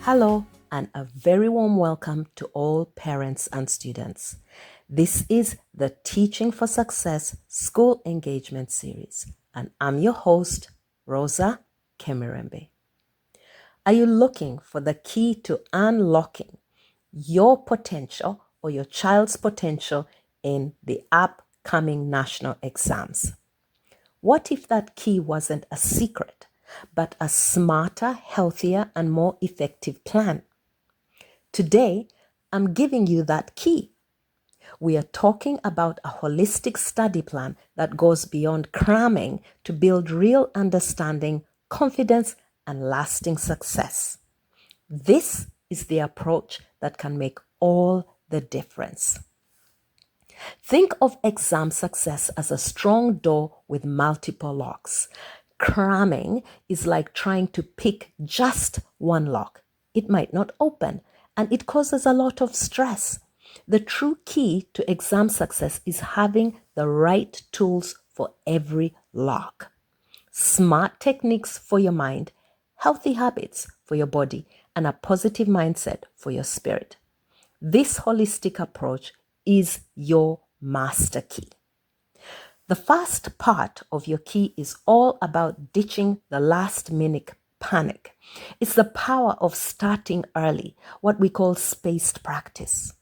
Hello, and a very warm welcome to all parents and students. This is the Teaching for Success School Engagement Series, and I'm your host, Rosa Kemirembe. Are you looking for the key to unlocking your potential or your child's potential in the upcoming national exams? What if that key wasn't a secret, but a smarter, healthier, and more effective plan? Today, I'm giving you that key. We are talking about a holistic study plan that goes beyond cramming to build real understanding, confidence, and lasting success. This is the approach that can make all the difference. Think of exam success as a strong door with multiple locks. Cramming is like trying to pick just one lock. It might not open, and it causes a lot of stress. The true key to exam success is having the right tools for every lock. Smart techniques for your mind, healthy habits for your body, and a positive mindset for your spirit. This holistic approach is your master key. The first part of your key is all about ditching the last minute panic. It's the power of starting early, what we call spaced practice.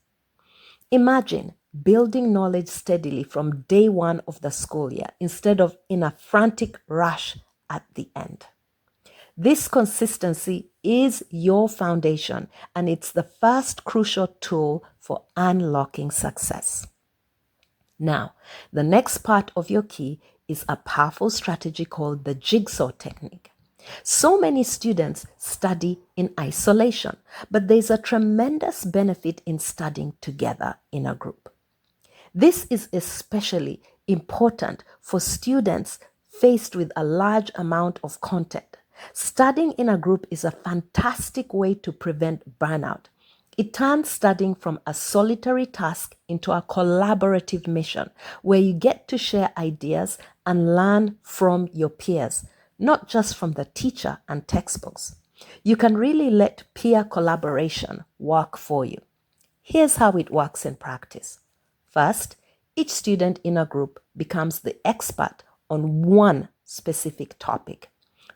Imagine building knowledge steadily from day one of the school year instead of in a frantic rush at the end. This consistency is your foundation, and it's the first crucial tool for unlocking success. Now, the next part of your key is a powerful strategy called the jigsaw technique. So many students study in isolation, but there's a tremendous benefit in studying together in a group. This is especially important for students faced with a large amount of content. Studying in a group is a fantastic way to prevent burnout. It turns studying from a solitary task into a collaborative mission where you get to share ideas and learn from your peers, not just from the teacher and textbooks. You can really let peer collaboration work for you. Here's how it works in practice. First, each student in a group becomes the expert on one specific topic.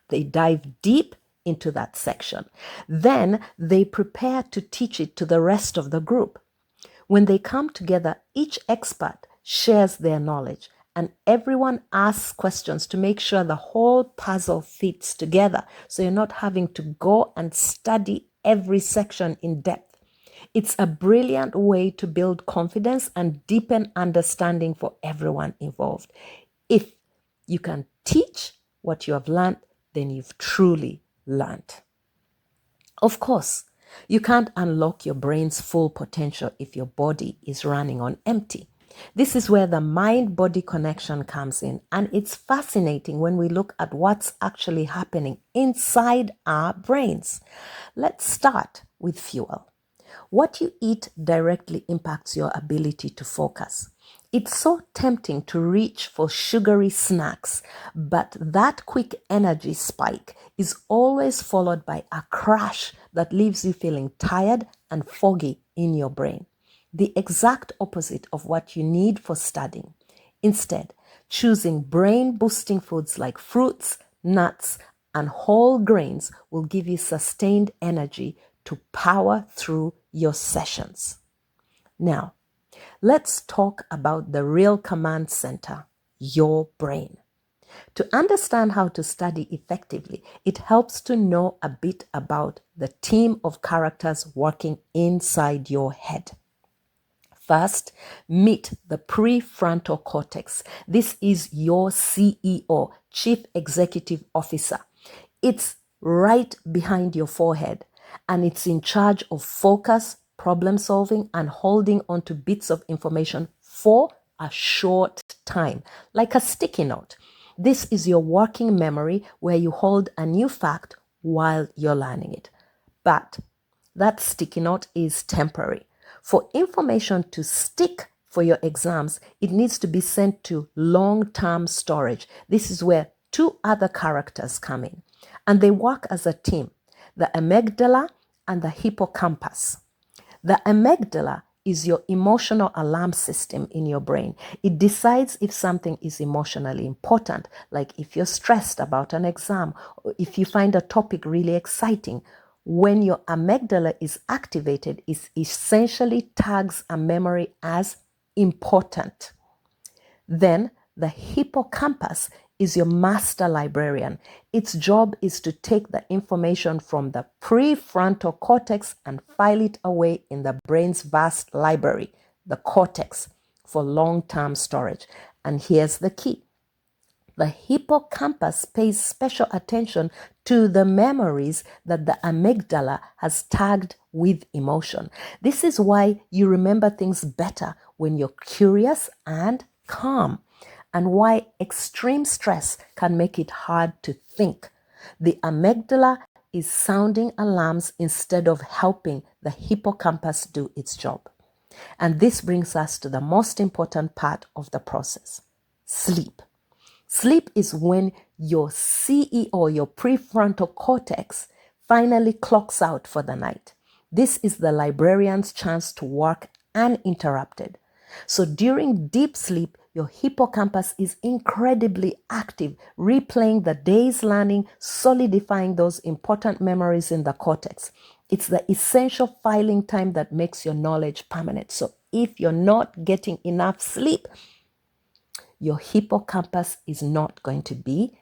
They dive deep into that section. Then they prepare to teach it to the rest of the group. When they come together, each expert shares their knowledge and everyone asks questions to make sure the whole puzzle fits together. So you're not having to go and study every section in depth. It's a brilliant way to build confidence and deepen understanding for everyone involved. If you can teach what you have learned, then you've truly learned. Of course, you can't unlock your brain's full potential if your body is running on empty. This is where the mind-body connection comes in, and it's fascinating when we look at what's actually happening inside our brains. Let's start with fuel. What you eat directly impacts your ability to focus. It's so tempting to reach for sugary snacks, but that quick energy spike is always followed by a crash that leaves you feeling tired and foggy in your brain. The exact opposite of what you need for studying. Instead, choosing brain-boosting foods like fruits, nuts, and whole grains will give you sustained energy to power through your sessions. Now, let's talk about the real command center, your brain. To understand how to study effectively, it helps to know a bit about the team of characters working inside your head. First, meet the prefrontal cortex. This is your CEO, Chief Executive Officer. It's right behind your forehead, and it's in charge of focus, problem solving, and holding on to bits of information for a short time, like a sticky note. This is your working memory where you hold a new fact while you're learning it. But that sticky note is temporary. For information to stick for your exams, it needs to be sent to long-term storage. This is where two other characters come in, and they work as a team. The amygdala and the hippocampus. The amygdala is your emotional alarm system in your brain. It decides if something is emotionally important, like if you're stressed about an exam, or if you find a topic really exciting. When your amygdala is activated, it essentially tags a memory as important. Then the hippocampus is your master librarian. Its job is to take the information from the prefrontal cortex and file it away in the brain's vast library, the cortex, for long-term storage. And here's the key. The hippocampus pays special attention to the memories that the amygdala has tagged with emotion. This is why you remember things better when you're curious and calm, and why extreme stress can make it hard to think. The amygdala is sounding alarms instead of helping the hippocampus do its job. And this brings us to the most important part of the process: sleep. Sleep is when your CEO, your prefrontal cortex, finally clocks out for the night. This is the librarian's chance to work uninterrupted. So during deep sleep, your hippocampus is incredibly active, replaying the day's learning, solidifying those important memories in the cortex. It's the essential filing time that makes your knowledge permanent. So if you're not getting enough sleep, your hippocampus is not going to be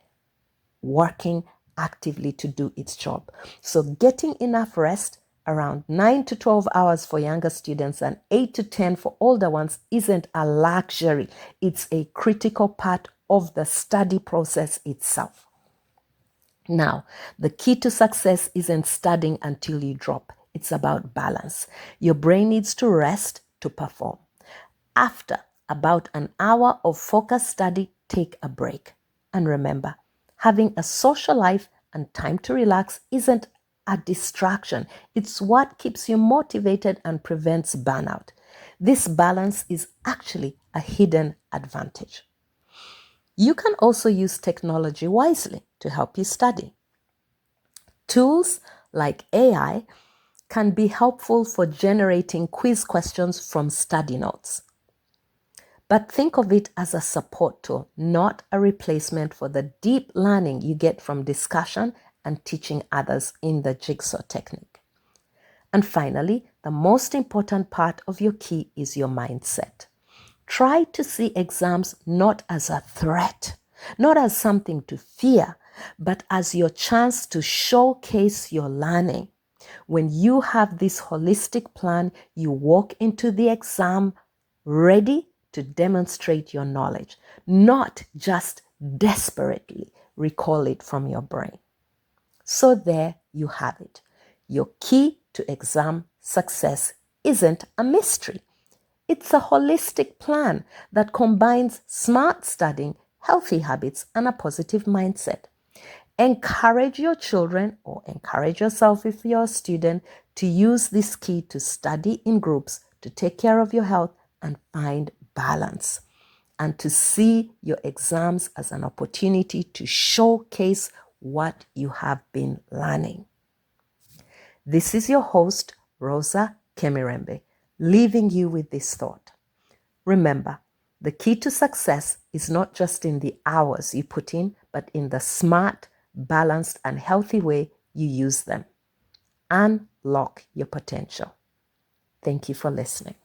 working actively to do its job. So getting enough rest, around 9 to 12 hours for younger students and 8 to 10 for older ones, isn't a luxury. It's a critical part of the study process itself. Now, the key to success isn't studying until you drop. It's about balance. Your brain needs to rest to perform. After about an hour of focused study, take a break. And remember, having a social life and time to relax isn't a distraction. It's what keeps you motivated and prevents burnout. This balance is actually a hidden advantage. You can also use technology wisely to help you study. Tools like AI can be helpful for generating quiz questions from study notes. But think of it as a support tool, not a replacement for the deep learning you get from discussion and teaching others in the jigsaw technique. And finally, the most important part of your key is your mindset. Try to see exams not as a threat, not as something to fear, but as your chance to showcase your learning. When you have this holistic plan, you walk into the exam ready to demonstrate your knowledge, not just desperately recall it from your brain. So there you have it. Your key to exam success isn't a mystery. It's a holistic plan that combines smart studying, healthy habits, and a positive mindset. Encourage your children, or encourage yourself if you're a student, to use this key to study in groups, to take care of your health and find balance, and to see your exams as an opportunity to showcase what you have been learning. This is your host, Rosa Kemirembe, leaving you with this thought. Remember, the key to success is not just in the hours you put in, but in the smart, balanced, and healthy way you use them. Unlock your potential. Thank you for listening.